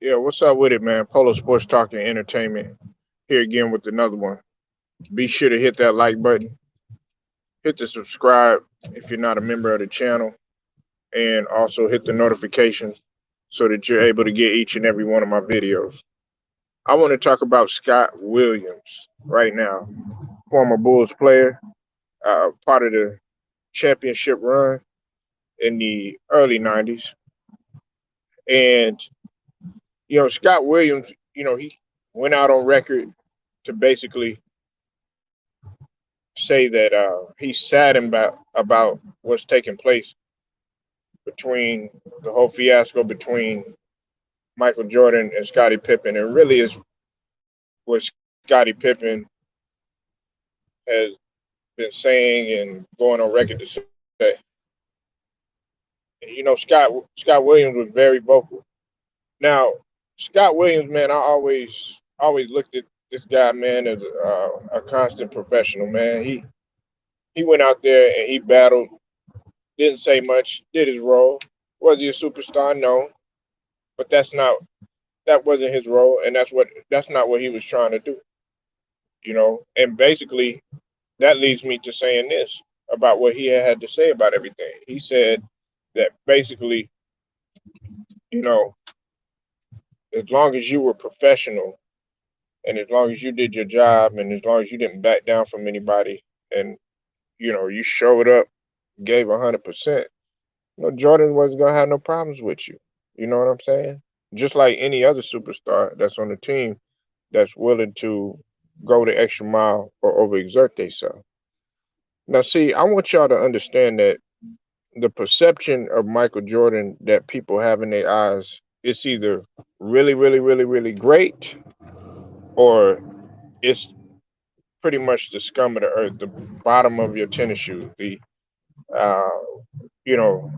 Yeah, what's up with it, man? Polo Sports Talk and Entertainment here again with another one. Be sure to hit that like button, hit the subscribe if you're not a member of the channel, and also hit the notifications so that you're able to get each and every one of my videos. I want to talk about Scott Williams right now, former Bulls player, part of the championship run in the early 90s. And, Scott Williams, he went out on record to basically say that he's saddened about what's taking place between the whole fiasco between Michael Jordan and Scottie Pippen, and really is what Scottie Pippen has been saying and going on record to say. Scott Williams was very vocal. Now, Scott Williams, man, I always looked at this guy, man, as a constant professional, man. He went out there and he battled. Didn't say much. Did his role. Was he a superstar? No, but that wasn't his role, and that's not what he was trying to do. And basically that leads me to saying this about what he had to say about everything. He said that basically, you know, as long as you were professional and as long as you did your job and as long as you didn't back down from anybody and you showed up, gave 100%, Jordan wasn't gonna have no problems with you. You know what I'm saying? Just like any other superstar that's on the team that's willing to go the extra mile or overexert themselves. Now, see, I want y'all to understand that the perception of Michael Jordan that people have in their eyes is either really, really, really, really great, or it's pretty much the scum of the earth, the bottom of your tennis shoe, the uh, you know,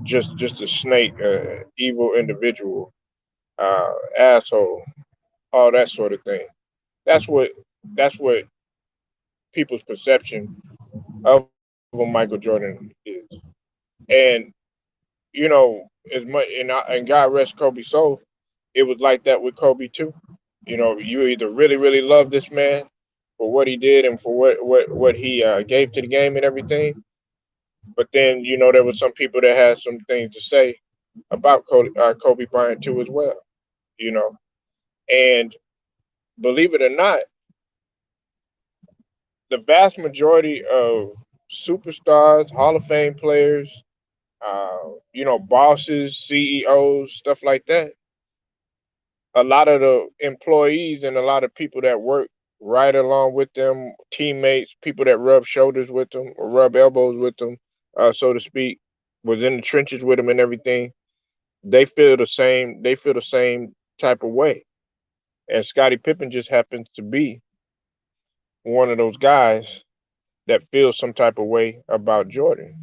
just a snake, evil individual, asshole, all that sort of thing. That's what that's what people's perception of a Michael Jordan is. And as much and God rest Kobe's soul, it was like that with Kobe too. You either really really love this man for what he did and for what he gave to the game and everything, but then there were some people that had some things to say about Kobe Bryant too as well. You know, and believe it or not, the vast majority of superstars, Hall of Fame players, bosses, CEOs, stuff like that. A lot of the employees and a lot of people that work right along with them, teammates, people that rub shoulders with them or rub elbows with them, so to speak, was in the trenches with them and everything. They feel the same. They feel the same type of way. And Scottie Pippen just happens to be one of those guys that feels some type of way about Jordan.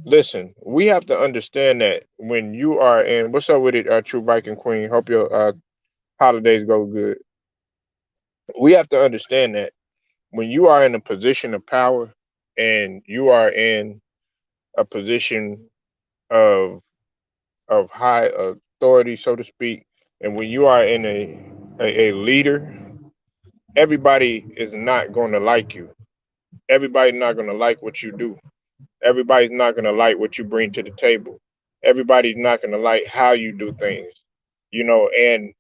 Listen, we have to understand that when you are in, what's up with it, True Viking Queen? Hope your holidays go good. We have to understand that when you are in a position of power and you are in a position of high authority, so to speak, and when you are in a leader, everybody is not going to like you. Everybody's not going to like what you do. Everybody's not going to like what you bring to the table. Everybody's not going to like how you do things. And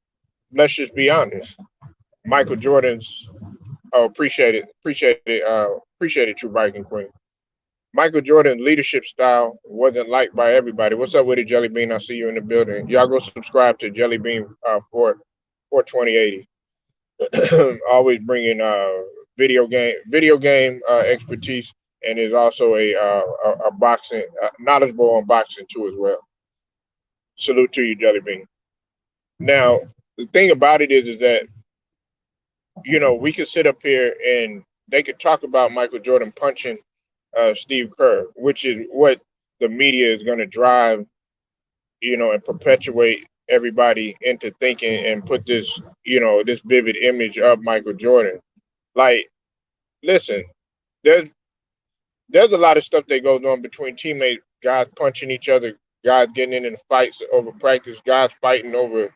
let's just be honest. Michael Jordan's appreciate it, True Viking Queen. Michael Jordan's leadership style wasn't liked by everybody. What's up with it, Jelly Bean? I see you in the building. Y'all go subscribe to Jelly Bean for 2080. Always bringing video game expertise, and is also a boxing knowledgeable on boxing too as well. Salute to you, Jelly Bean. Now the thing about it is that we could sit up here and they could talk about Michael Jordan punching Steve Kerr, which is what the media is going to drive, and perpetuate everybody into thinking and put this vivid image of Michael Jordan. Like, listen, there's there's a lot of stuff that goes on between teammates, guys punching each other, guys getting into fights over practice, guys fighting over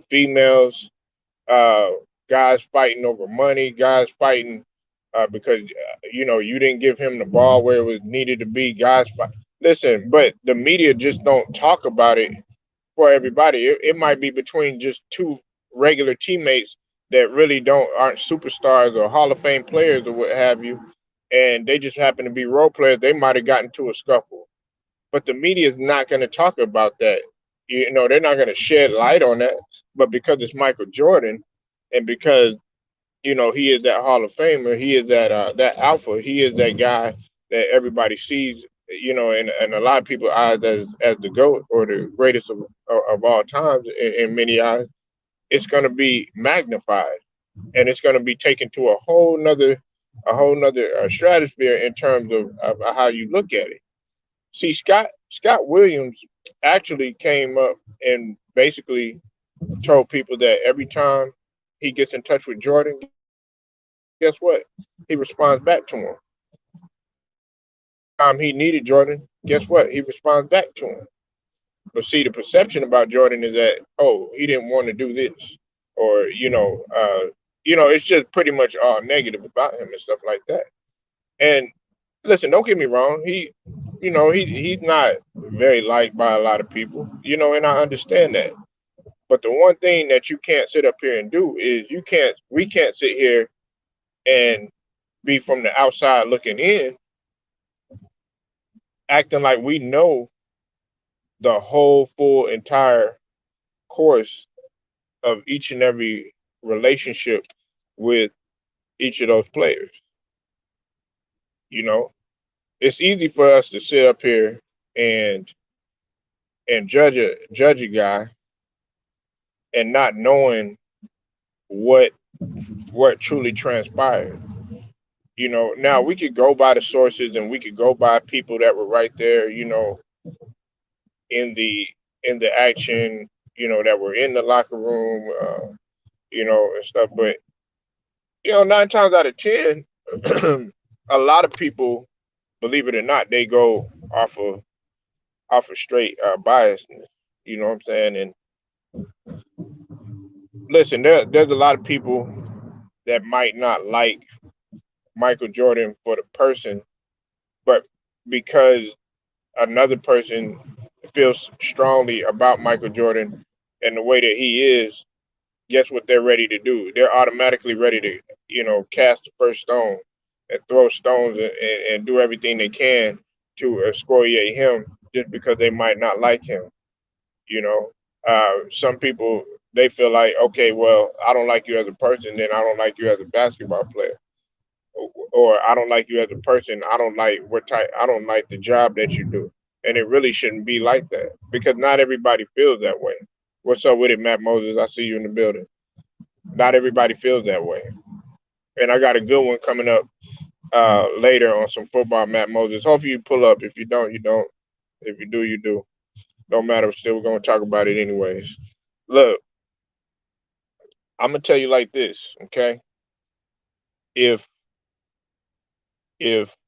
females, uh, guys fighting over money, guys fighting because you didn't give him the ball where it was needed to be. Guys, listen, but the media just don't talk about it for everybody. It might be between just two regular teammates that really aren't superstars or Hall of Fame players or what have you, and they just happen to be role players. They might have gotten to a scuffle, but the media is not going to talk about that. They're not going to shed light on that. But because it's Michael Jordan, and because he is that Hall of Famer, he is that alpha, he is that guy that everybody sees, and a lot of people eyes as the GOAT or the greatest of all times in many eyes. It's going to be magnified, and it's going to be taken to a whole nother stratosphere in terms of how you look at it. See, Scott Williams actually came up and basically told people that every time he gets in touch with Jordan, guess what? He responds back to him. Every time he needed Jordan, guess what? He responds back to him. But see, the perception about Jordan is that, oh, he didn't want to do this, or it's just pretty much all negative about him and stuff like that. And listen, don't get me wrong. He's not very liked by a lot of people, and I understand that. But the one thing that you can't sit up here and do is we can't sit here and be from the outside looking in, acting like we know the whole full entire course of each and every relationship with each of those players. You know, it's easy for us to sit up here and judge a guy and not knowing what truly transpired. Now we could go by the sources and we could go by people that were right there, in the action, that were in the locker room, and stuff. But 9 times out of 10, a lot of people, believe it or not, they go off of straight biasness. You know what I'm saying? And listen, there's a lot of people that might not like Michael Jordan for the person, but because another person feels strongly about Michael Jordan and the way that he is, guess what they're ready to do? They're automatically ready to, cast the first stone and throw stones and do everything they can to excoriate him just because they might not like him. You know, some people they feel like, okay, well, I don't like you as a person, then I don't like you as a basketball player, or I don't like you as a person. I don't like the job that you do, and it really shouldn't be like that because not everybody feels that way. What's up with it, Matt Moses? I see you in the building. Not everybody feels that way, and I got a good one coming up later on some football, Matt Moses. Hopefully you pull up. If you don't, you don't. If you do, you do. Don't matter. Still, we're gonna talk about it anyways. Look, I'm gonna tell you like this, okay? If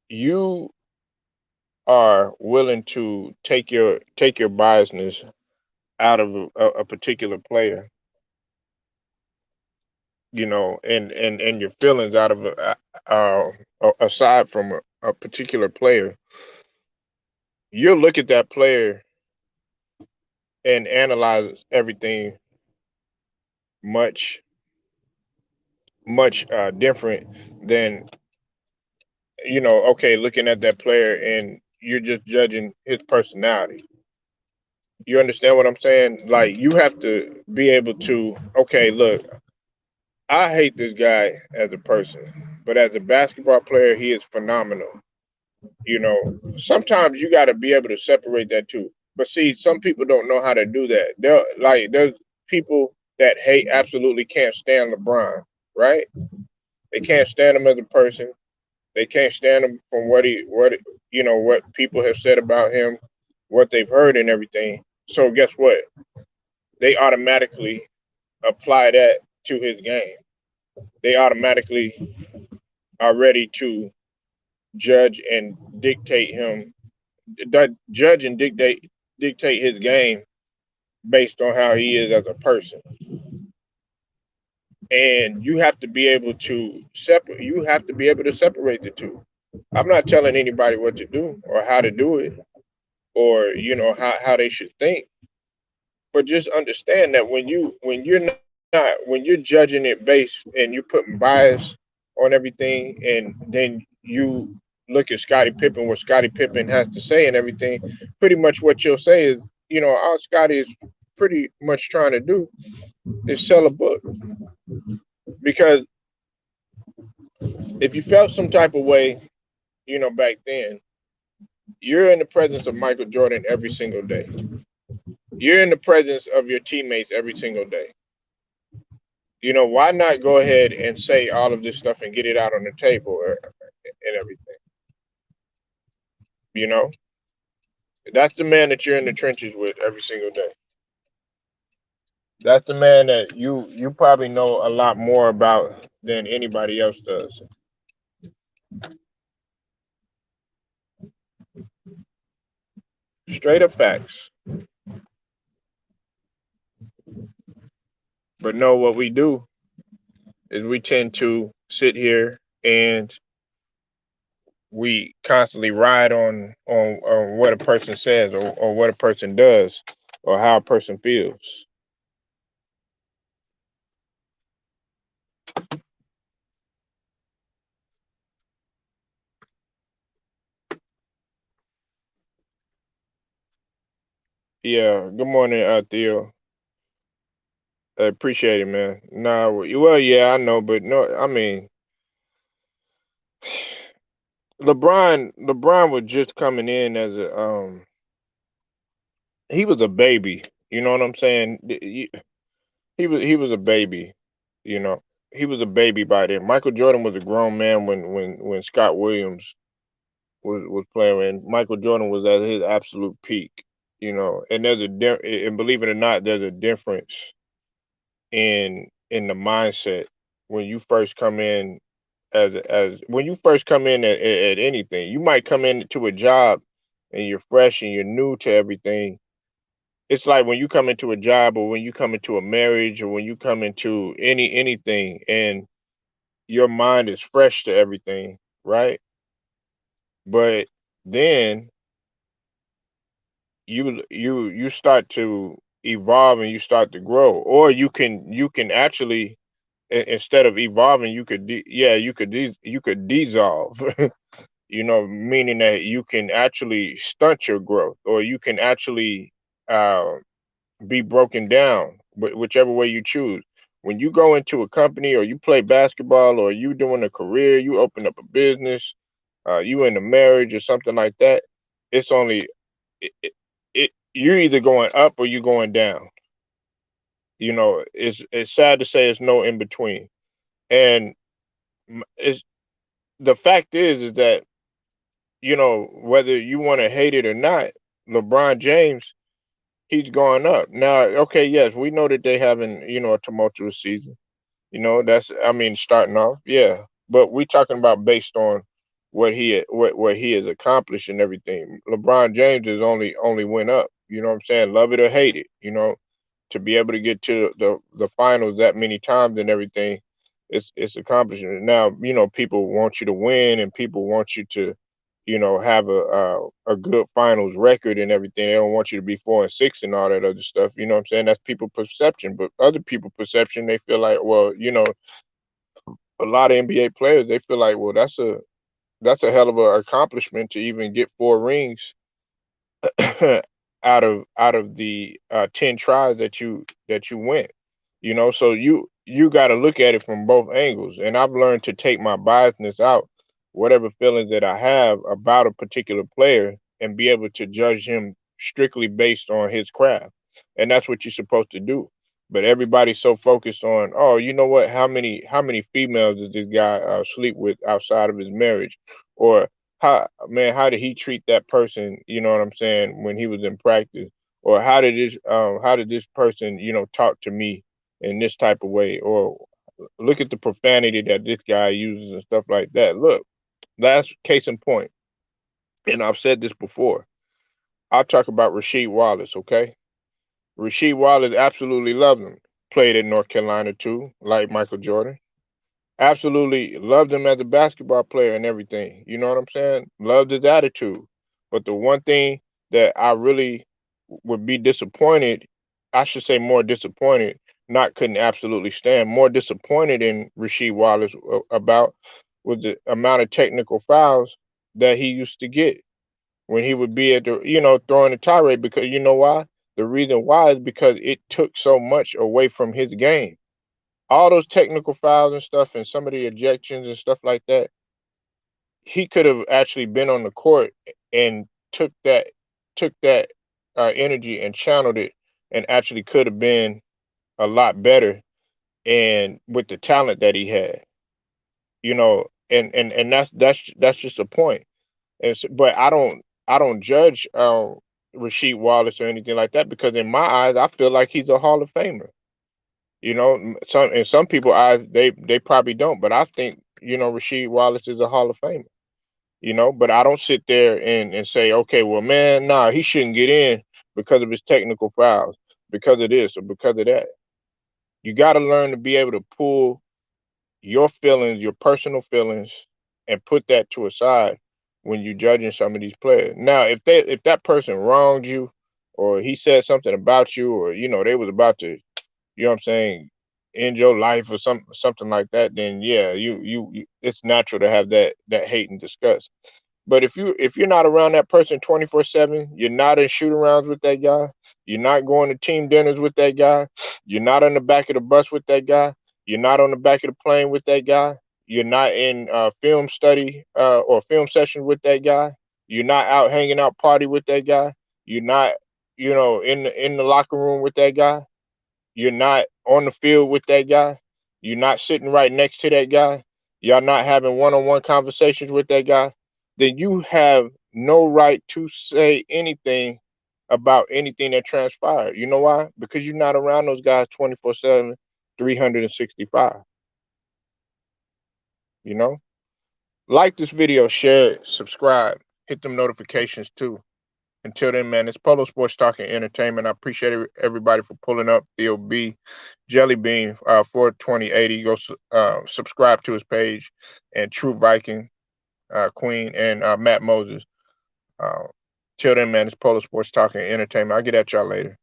you are willing to take your biasness out of a particular player, and your feelings out of aside from a particular player, you'll look at that player and analyze everything much much different than okay, looking at that player and you're just judging his personality. You understand what I'm saying? Like you have to be able to, okay, look, I hate this guy as a person, but as a basketball player, he is phenomenal. Sometimes you got to be able to separate that too. But see, some people don't know how to do that. There's people that hate absolutely can't stand LeBron, right? They can't stand him as a person. They can't stand him from what people have said about him, what they've heard and everything. So guess what? They automatically apply that to his game. They automatically are ready to judge and dictate him, judge and dictate. dictate his game based on how he is as a person. And you have to be able to separate. You have to be able to separate the two. I'm not telling anybody what to do or how to do it, or how they should think, but just understand that when you're when you're judging it based and you're putting bias on everything, and then you look at Scottie Pippen, what Scottie Pippen has to say and everything, pretty much what you'll say is, all Scottie is pretty much trying to do is sell a book. Because if you felt some type of way, back then, you're in the presence of Michael Jordan every single day. You're in the presence of your teammates every single day. Why not go ahead and say all of this stuff and get it out on the table and everything? You know, that's the man that you're in the trenches with every single day. That's the man that you probably know a lot more about than anybody else does. Straight up facts. But no, what we do is we tend to sit here and we constantly ride on what a person says, or what a person does, or how a person feels. Yeah. Good morning, Theo. I appreciate it, man. Nah, well, yeah, I know, but no, I mean, LeBron was just coming in as he was a baby. You know what I'm saying? He was a baby. You know, he was a baby by then. Michael Jordan was a grown man when Scott Williams was playing, and Michael Jordan was at his absolute peak. And and believe it or not, there's a difference in the mindset when you first come in, as when you first come in at anything. You might come into a job and you're fresh and you're new to everything. It's like when you come into a job, or when you come into a marriage, or when you come into anything, and your mind is fresh to everything, right? But then you start to evolve and you start to grow, or you can actually, instead of evolving, you could dissolve. Meaning that you can actually stunt your growth, or you can actually uh, be broken down, whichever way you choose. When you go into a company, or you play basketball, or you doing a career, you open up a business, you in a marriage or something like that, it's only you're either going up or you're going down. It's sad to say it's no in between. And it's the fact is that, whether you want to hate it or not, LeBron James, he's going up. Now, okay, yes, we know that they having, a tumultuous season. That's, I mean, starting off, yeah. But we talking about based on what he has accomplished and everything. LeBron James has only went up. You know what I'm saying? Love it or hate it. To be able to get to the finals that many times and everything, it's accomplishing. Now, people want you to win, and people want you to, have a good finals record and everything. They don't want you to be 4-6 and all that other stuff. You know what I'm saying? That's people perception. But other people perception, they feel like, well, a lot of NBA players, they feel like, well, that's a hell of a accomplishment to even get 4 rings out of the 10 tries that you went. So you got to look at it from both angles, and I've learned to take my biasness out, whatever feelings that I have about a particular player, and be able to judge him strictly based on his craft. And that's what you're supposed to do. But everybody's so focused on, oh, you know what, how many females does this guy sleep with outside of his marriage, or how did he treat that person, you know what I'm saying, when he was in practice, or how did this person, talk to me in this type of way, or look at the profanity that this guy uses and stuff like that. Look, last case in point, and I've said this before, I'll talk about Rasheed Wallace, okay? Rasheed Wallace absolutely loved him. Played at North Carolina too, like Michael Jordan. Absolutely loved him as a basketball player and everything. You know what I'm saying? Loved his attitude. But the one thing that I really would be disappointed, I should say more disappointed, not couldn't absolutely stand, more disappointed in Rasheed Wallace about was the amount of technical fouls that he used to get when he would be at the, throwing the tirade, because you know why? The reason why is because it took so much away from his game. All those technical fouls and stuff and some of the ejections and stuff like that, he could have actually been on the court and took that energy and channeled it, and actually could have been a lot better and with the talent that he had, and that's just a point. But I don't judge Rasheed Wallace or anything like that, because in my eyes I feel like he's a Hall of Famer. Some people eyes they probably don't, but I think Rasheed Wallace is a Hall of Famer. But I don't sit there and say, okay, well, man, nah, he shouldn't get in because of his technical fouls, because of this or because of that. You got to learn to be able to pull your feelings, your personal feelings, and put that to a side when you're judging some of these players. Now, if that person wronged you, or he said something about you, or they was about to, what I'm saying, end your life or something like that, then yeah, it's natural to have that hate and disgust. But if you're not around that person 24/7, you're not in shoot arounds with that guy, you're not going to team dinners with that guy, you're not on the back of the bus with that guy, you're not on the back of the plane with that guy, you're not in film study or film session with that guy, you're not out hanging out party with that guy, you're not in the locker room with that guy, you're not on the field with that guy, you're not sitting right next to that guy, y'all not having one-on-one conversations with that guy, then you have no right to say anything about anything that transpired. You know why? Because you're not around those guys 24/7, 365. You know? Like this video, share it, subscribe, hit them notifications too. Until then, man, it's Polo Sports Talk and Entertainment. I appreciate everybody for pulling up. Theo B, Jelly Bean, 42080. Go subscribe to his page, and True Viking, Queen, and Matt Moses. Uh, till then, man, it's Polo Sports Talk and Entertainment. I'll get at y'all later.